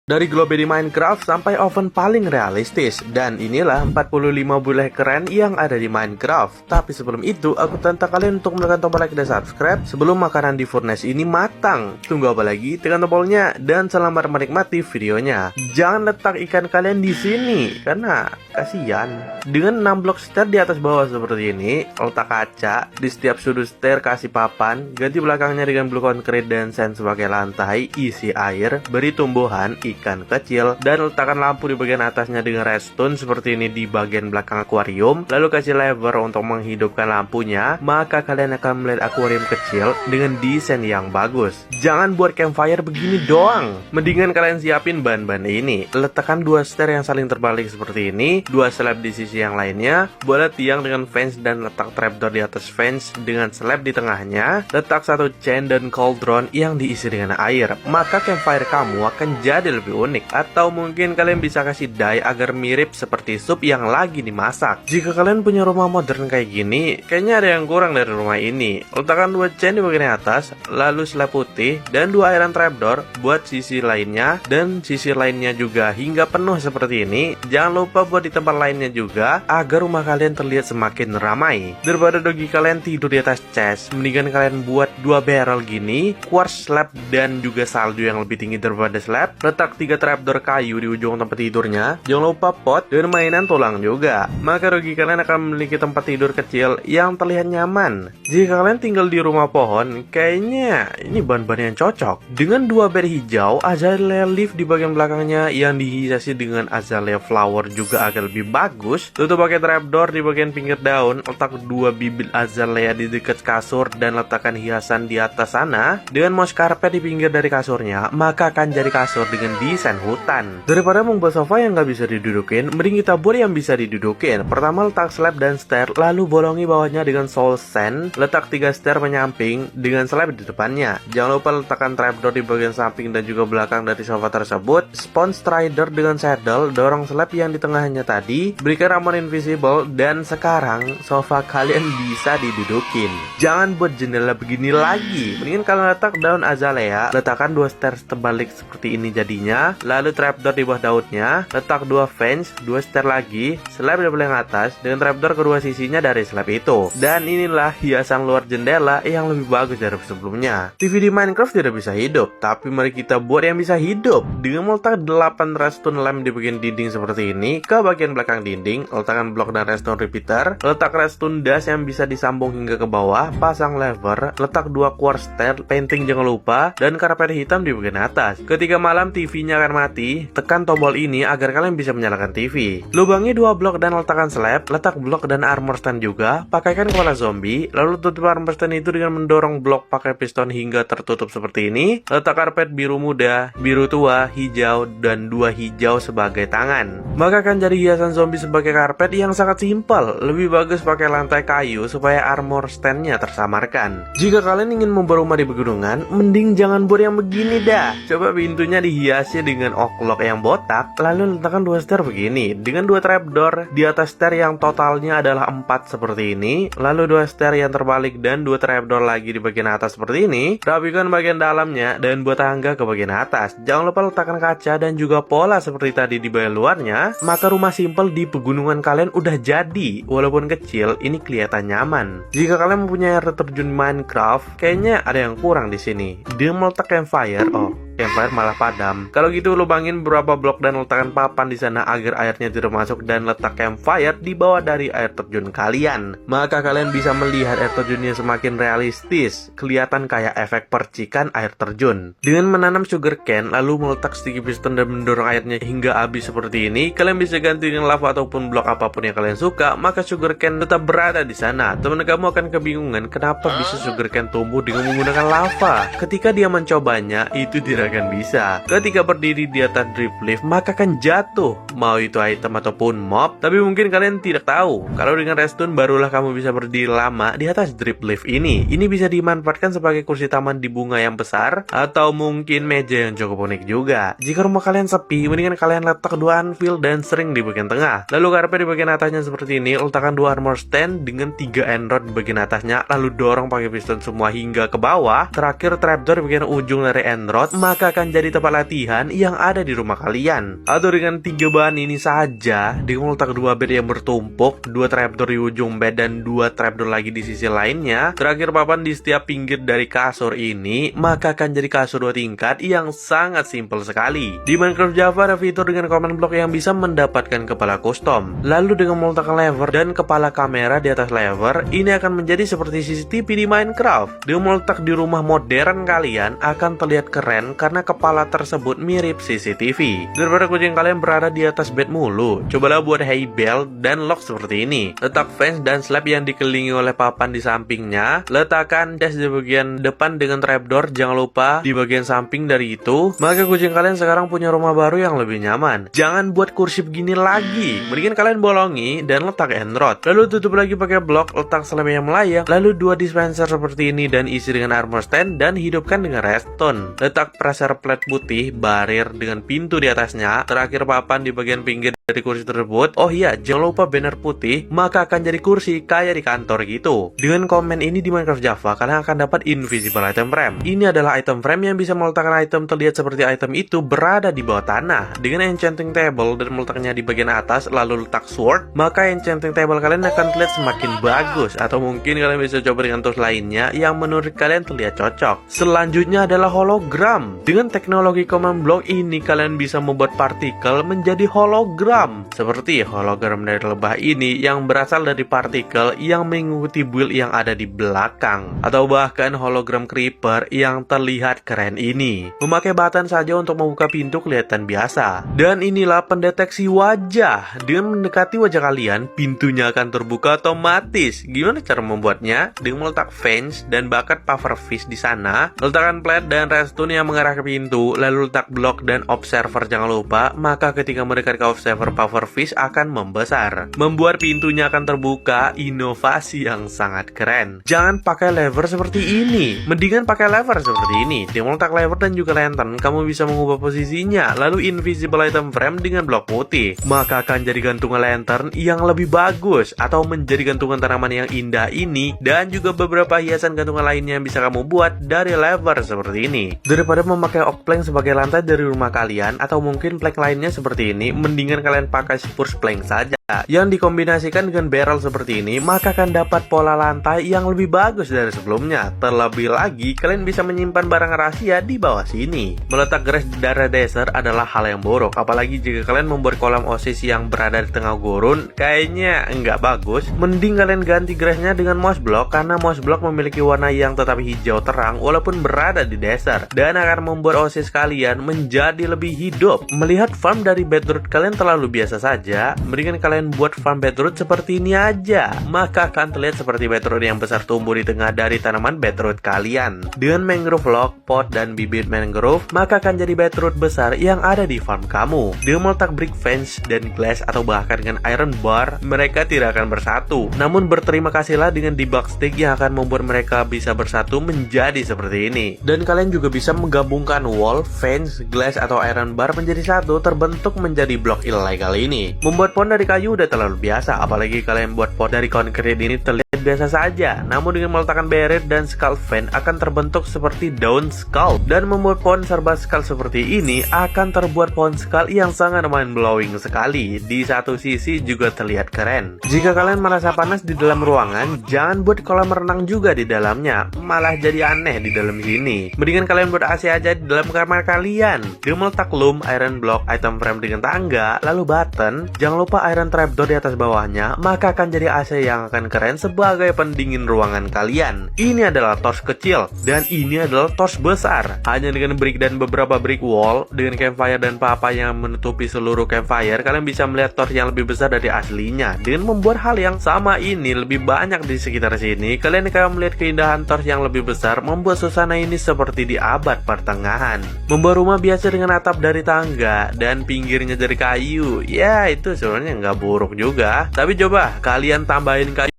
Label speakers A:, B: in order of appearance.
A: Dari globe di Minecraft sampai oven paling realistis. Dan inilah 45 bule keren yang ada di Minecraft. Tapi sebelum itu, aku tantang kalian untuk menekan tombol like dan subscribe sebelum makanan di furnace ini matang. Tunggu apa lagi? Tekan tombolnya dan selamat menikmati videonya. Jangan letak ikan kalian di sini karena kasihan. Dengan 6 blok stair di atas bawah seperti ini, letak kaca di setiap sudut stair, kasih papan, ganti belakangnya dengan blok konkrit dan sand sebagai lantai, isi air, beri tumbuhan, ikan kecil, dan letakkan lampu di bagian atasnya dengan redstone seperti ini di bagian belakang akuarium. Lalu kasih lever untuk menghidupkan lampunya, maka kalian akan melihat akuarium kecil dengan desain yang bagus. Jangan buat campfire begini doang, mendingan kalian siapin bahan-bahan ini. Letakkan 2 stair yang saling terbalik seperti ini, 2 slab di sisi yang lainnya, buat tiang dengan fence dan letak trapdoor di atas fence dengan slab di tengahnya. Letak 1 chain dan cauldron yang diisi dengan air, maka campfire kamu akan jadi lebih unik. Atau mungkin kalian bisa kasih dye agar mirip seperti sup yang lagi dimasak. Jika kalian punya rumah modern kayak gini, kayaknya ada yang kurang dari rumah ini. Letakkan 2 chain di bagian atas, lalu slab putih dan 2 iron trapdoor buat sisi lainnya dan sisi lainnya juga hingga penuh seperti ini. Jangan lupa buat di tempat lainnya juga agar rumah kalian terlihat semakin ramai. Daripada dogi kalian tidur di atas chest, mendingan kalian buat 2 barrel gini, quartz slab dan juga salju yang lebih tinggi daripada slab. Letak 3 trapdoor kayu di ujung tempat tidurnya. Jangan lupa pot dan mainan tulang juga. Maka dogi kalian akan memiliki tempat tidur kecil yang terlihat nyaman. Jika kalian tinggal di rumah pohon, kayaknya ini bahan-bahan yang cocok. Dengan 2 bed hijau, azalea leaf di bagian belakangnya yang dihiasi dengan azalea flower juga agak lebih bagus. Tutup pakai trapdoor di bagian pinggir daun. Letak 2 bibit azalea di dekat kasur dan letakkan hiasan di atas sana. Dengan mouse carpet di pinggir dari kasurnya, maka akan jadi kasur dengan desain hutan. Daripada membuat sofa yang nggak bisa didudukin, mending kita buat yang bisa didudukin. Pertama letak slab dan stair, lalu bolongi bawahnya dengan soul sand. Letak 3 stair menyamping dengan slab di depannya. Jangan lupa letakkan trapdoor di bagian samping dan juga belakang dari sofa tersebut. Spawn strider dengan saddle, dorong slab yang di tengahnya tadi, berikan ramon invisible, dan sekarang sofa kalian bisa didudukin. Jangan buat jendela begini lagi, mendingan kalian letak daun azalea. Letakkan 2 stair terbalik seperti ini jadinya, lalu trapdoor di bawah daunnya. Letak 2 fence, 2 stair lagi, slab di paling atas dengan trapdoor kedua sisinya dari slab itu. Dan inilah hiasan luar jendela yang lebih bagus dari sebelumnya. TV di Minecraft tidak bisa hidup, tapi mari kita buat yang bisa hidup dengan meletak 8 redstone lamp di bagian dinding seperti ini. Ke bagian belakang dinding, letakkan blok dan redstone repeater. Letak redstone dust yang bisa disambung hingga ke bawah. Pasang lever, letak 2 quartz stair, painting jangan lupa, dan karpet hitam di bagian atas. Ketika malam TV-nya akan mati, tekan tombol ini agar kalian bisa menyalakan TV. Lubangi 2 blok dan letakkan slab. Letak blok dan armor stand juga. Pakaikan kepala zombie, lalu tutup armor stand itu dengan mendorong blok pakai piston hingga tertutup seperti ini. Letak karpet biru muda, biru tua, hijau, dan 2 hijau sebagai tangan. Maka akan jadi hiasan zombie sebagai karpet yang sangat simpel. Lebih bagus pakai lantai kayu supaya armor standnya tersamarkan. Jika kalian ingin membuat rumah di pegunungan, mending jangan buat yang begini dah. Coba pintunya dihiasi dengan oklok yang botak, lalu letakkan 2 stair begini dengan 2 trapdoor di atas stair yang totalnya adalah 4 seperti ini, lalu 2 stair yang terbalik dan 2 trapdoor lagi di bagian atas seperti ini. Rapikan bagian dalamnya dan buat tangga ke bagian atas. Jangan lupa letakkan kaca dan juga pola seperti tadi di bagian luarnya, maka rumah simple di pegunungan kalian udah jadi. Walaupun kecil, ini kelihatan nyaman. Jika kalian mempunyai air terjun Minecraft, kayaknya ada yang kurang di sini. Dia meletak campfire, campfire malah padam. Kalau gitu lubangin beberapa blok dan letakkan papan di sana agar airnya tidak masuk, dan letak campfire di bawah dari air terjun kalian. Maka kalian bisa melihat air terjunnya semakin realistis, kelihatan kayak efek percikan air terjun. Dengan menanam sugar cane, lalu meletak sedikit piston dan mendorong airnya hingga habis seperti ini, kalian bisa ganti dengan lava ataupun blok apapun yang kalian suka, maka sugar cane tetap berada di sana. Teman kamu akan kebingungan kenapa bisa sugar cane tumbuh dengan menggunakan lava. Ketika dia mencobanya, itu tidak akan bisa. Ketika berdiri di atas drip leaf, maka akan jatuh, mau itu item ataupun mob. Tapi mungkin kalian tidak tahu, kalau dengan redstone barulah kamu bisa berdiri lama di atas drip leaf ini. Ini bisa dimanfaatkan sebagai kursi taman di bunga yang besar, atau mungkin meja yang cukup unik juga. Jika rumah kalian sepi, mendingan kalian letak 2 anvil dan sering di bagian tengah. Lalu karpet di bagian atasnya seperti ini. Letakkan 2 armor stand dengan 3 end rod di bagian atasnya, lalu dorong pakai piston semua hingga ke bawah. Terakhir trapdoor di bagian ujung dari end rod, maka akan jadi tempat latihan pilihan yang ada di rumah kalian. Atau dengan 3 bahan ini saja, dengan letak 2 bed yang bertumpuk, 2 trapdoor di ujung bed dan 2 trapdoor lagi di sisi lainnya, terakhir papan di setiap pinggir dari kasur ini, maka akan jadi kasur 2 tingkat yang sangat simpel sekali. Di Minecraft Java ada fitur dengan command block yang bisa mendapatkan kepala custom. Lalu dengan meletakkan lever dan kepala kamera di atas lever, ini akan menjadi seperti CCTV di Minecraft. Dengan meletak di rumah modern kalian akan terlihat keren karena kepala tersebut mirip CCTV. Daripada kucing kalian berada di atas bed mulu, cobalah buat hay bale dan lock seperti ini. Letak fence dan slab yang dikelilingi oleh papan di sampingnya. Letakkan dash di bagian depan dengan trapdoor, jangan lupa di bagian samping dari itu. Maka kucing kalian sekarang punya rumah baru yang lebih nyaman. Jangan buat kursi begini lagi, mendingan kalian bolongi dan letak end rod. Lalu tutup lagi pakai blok, letak slab yang melayang. Lalu 2 dispenser seperti ini dan isi dengan armor stand dan hidupkan dengan redstone. Letak pressure plate putih, barrier dengan pintu di atasnya. Terakhir papan di bagian pinggir dari kursi tersebut. Oh iya, jangan lupa banner putih, maka akan jadi kursi kayak di kantor gitu. Dengan komen ini di Minecraft Java, kalian akan dapat invisible item frame. Ini adalah item frame yang bisa meletakkan item terlihat seperti item itu berada di bawah tanah. Dengan enchanting table dan meletaknya di bagian atas, lalu letak sword, maka enchanting table kalian akan terlihat semakin bagus. Atau mungkin kalian bisa coba dengan tools lainnya yang menurut kalian terlihat cocok. Selanjutnya adalah hologram. Dengan teknologi command block ini, kalian bisa membuat partikel menjadi hologram. Seperti hologram dari lebah ini yang berasal dari partikel yang mengikuti build yang ada di belakang. Atau bahkan hologram creeper yang terlihat keren ini. Memakai button saja untuk membuka pintu kelihatan biasa. Dan inilah pendeteksi wajah. Dengan mendekati wajah kalian, pintunya akan terbuka otomatis. Gimana cara membuatnya? Dengan meletak fence dan bakat pufferfish di sana. Letakkan plate dan redstone yang mengarah ke pintu. Lalu letak blok dan observer jangan lupa. Maka ketika mendekat ke observer, pufferfish akan membesar. Membuat pintunya akan terbuka. Inovasi yang sangat keren. Jangan pakai lever seperti ini. Mendingan pakai lever seperti ini. Dengan meletak lever dan juga lantern, kamu bisa mengubah posisinya. Lalu invisible item frame dengan blok putih, maka akan jadi gantungan lantern yang lebih bagus. Atau menjadi gantungan tanaman yang indah ini. Dan juga beberapa hiasan gantungan lainnya yang bisa kamu buat dari lever seperti ini. Daripada memakai oak plank sebagai lantai dari rumah kalian, atau mungkin plank lainnya seperti ini, mendingan kalian pakai spruce plank saja yang dikombinasikan dengan barrel seperti ini, maka akan dapat pola lantai yang lebih bagus dari sebelumnya. Terlebih lagi, kalian bisa menyimpan barang rahasia di bawah sini. Meletak grass di daerah desert adalah hal yang buruk, apalagi jika kalian membuat kolam oasis yang berada di tengah gurun. Kayaknya nggak bagus. Mending kalian ganti grassnya dengan moss block, karena moss block memiliki warna yang tetap hijau terang walaupun berada di desert, dan akan membuat oasis kalian menjadi lebih hidup. Melihat farm dari bedroot kalian terlalu biasa saja, mendingan kalian buat farm bedroot seperti ini aja, maka akan terlihat seperti bedroot yang besar tumbuh di tengah dari tanaman bedroot kalian. Dengan mangrove log, pot, dan bibit mangrove, maka akan jadi bedroot besar yang ada di farm kamu. Dengan meletak brick fence dan glass atau bahkan dengan iron bar, mereka tidak akan bersatu. Namun berterima kasihlah dengan debug stick yang akan membuat mereka bisa bersatu menjadi seperti ini. Dan kalian juga bisa menggabungkan wall, fence, glass, atau iron bar menjadi satu, terbentuk menjadi blok ilegal ini. Membuat pohon dari kayu udah terlalu biasa, apalagi kalian buat pot dari konkrit ini terlihat biasa saja. Namun dengan meletakkan barrier dan skull fan akan terbentuk seperti daun skull. Dan membuat pohon serba skull seperti ini akan terbuat pohon skull yang sangat mind blowing sekali. Di satu sisi juga terlihat keren. Jika kalian merasa panas di dalam ruangan, jangan buat kolam renang juga di dalamnya, malah jadi aneh di dalam sini. Mendingan kalian buat AC aja di dalam kamar kalian. Dengan meletak loom, iron block, item frame dengan tangga, lalu button, jangan lupa iron trapdoor di atas bawahnya, maka akan jadi AC yang akan keren sebagai pendingin ruangan kalian. Ini adalah torch kecil dan ini adalah torch besar. Hanya dengan brick dan beberapa brick wall, dengan campfire dan papa yang menutupi seluruh campfire, kalian bisa melihat torch yang lebih besar dari aslinya. Dengan membuat hal yang sama ini lebih banyak di sekitar sini, kalian akan melihat keindahan torch yang lebih besar, membuat suasana ini seperti di abad pertengahan. Membuat rumah biasa dengan atap dari tangga dan pinggirnya dari kayu, ya itu sebenarnya nggak buruk juga. Tapi coba kalian tambahin kayu